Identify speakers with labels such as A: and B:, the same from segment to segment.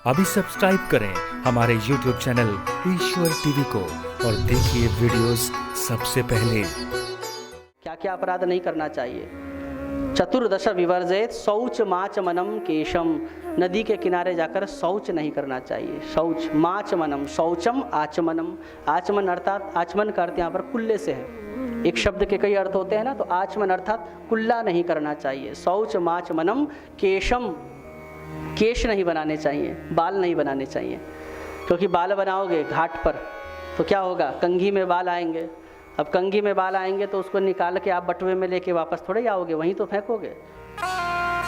A: अभी सब्सक्राइब करें हमारे YouTube चैनल ईश्वर टीवी को और देखिए वीडियोस सबसे पहले।
B: क्या क्या अपराध नहीं करना चाहिए? चतुर्दश विवर्जेत शौच माच मनम केशम। नदी के किनारे जाकर शौच नहीं करना चाहिए। शौच माच मनम, शौचम आचमनम। आचमन अर्थात, आचमन का अर्थ यहाँ पर कुल्ले से है। एक शब्द के कई अर्थ होते हैं ना, तो आचमन अर्थात कुल्ला नहीं करना चाहिए। शौच माच मनम केशम, केश नहीं बनाने चाहिए, बाल नहीं बनाने चाहिए, क्योंकि बाल बनाओगे घाट पर तो क्या होगा, कंघी में बाल आएंगे। अब कंघी में बाल आएंगे तो उसको निकाल के आप बटुए में लेके वापस थोड़े आओगे, वहीं तो फेंकोगे।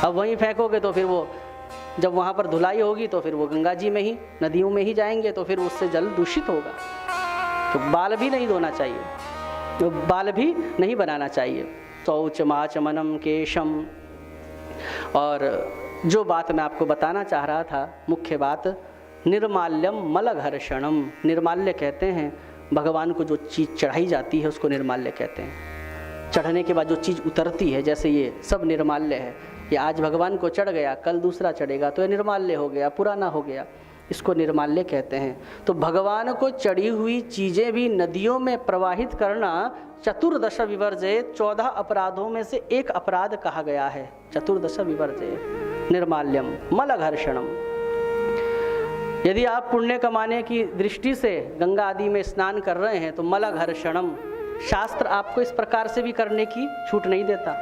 B: अब वहीं फेंकोगे तो फिर वो जब वहाँ पर धुलाई होगी तो फिर वो गंगा जी में ही, नदियों में ही जाएंगे, तो फिर उससे जल दूषित होगा। तो बाल भी नहीं धोना चाहिए, तो बाल भी नहीं बनाना चाहिए। शौच माचमनम केशम। और जो बात मैं आपको बताना चाह रहा था, मुख्य बात, निर्माल्यम मलघर्षणम। निर्माल्य कहते हैं भगवान को जो चीज़ चढ़ाई जाती है उसको निर्माल्य कहते हैं। चढ़ने के बाद जो चीज़ उतरती है, जैसे ये सब निर्माल्य है। ये आज भगवान को चढ़ गया, कल दूसरा चढ़ेगा तो ये निर्माल्य हो गया, पुराना हो गया, इसको निर्माल्य कहते हैं। तो भगवान को चढ़ी हुई चीज़ें भी नदियों में प्रवाहित करना चतुर्दश विवर्जेत, 14 अपराधों में से एक अपराध कहा गया है। चतुर्दश विवर्जेत निर्माल्यम मलघर्षणम। यदि आप पुण्य कमाने की दृष्टि से गंगा आदि में स्नान कर रहे हैं तो मलघर्षणम, शास्त्र आपको इस प्रकार से भी करने की छूट नहीं देता।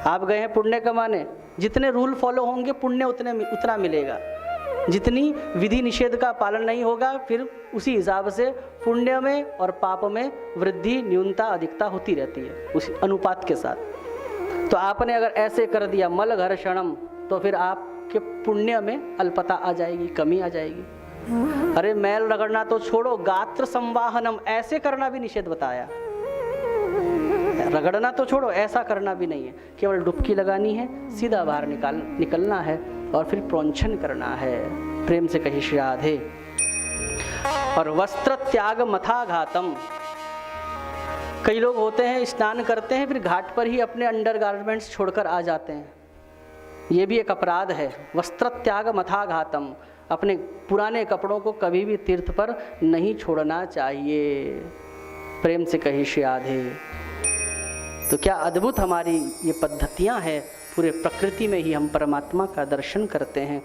B: आप गए हैं पुण्य कमाने, जितने रूल फॉलो होंगे पुण्य उतना मिलेगा। जितनी विधि निषेध का पालन नहीं होगा, फिर उसी हिसाब से पुण्य में और पाप में वृद्धि, न्यूनता, अधिकता होती रहती है उसी अनुपात के साथ। तो आपने अगर ऐसे कर दिया मलघर्षणम, तो फिर आपके पुण्य में अल्पता आ जाएगी, कमी आ जाएगी। अरे मैल रगड़ना तो छोड़ो, गात्र संवाहनम, ऐसे करना भी निषेध बताया। रगड़ना तो छोड़ो, ऐसा करना भी नहीं है। केवल डुबकी लगानी है, सीधा बाहर निकलना है और फिर प्रोंछन करना है। प्रेम से कही श्री राधे। और वस्त्र त्याग मथाघातम। कई लोग होते हैं स्नान करते हैं फिर घाट पर ही अपने अंडर गारमेंट्स छोड़कर आ जाते हैं, ये भी एक अपराध है। वस्त्र त्याग मथाघातम, अपने पुराने कपड़ों को कभी भी तीर्थ पर नहीं छोड़ना चाहिए। प्रेम से कही श्री राधे। तो क्या अद्भुत हमारी ये पद्धतियाँ हैं, पूरे प्रकृति में ही हम परमात्मा का दर्शन करते हैं।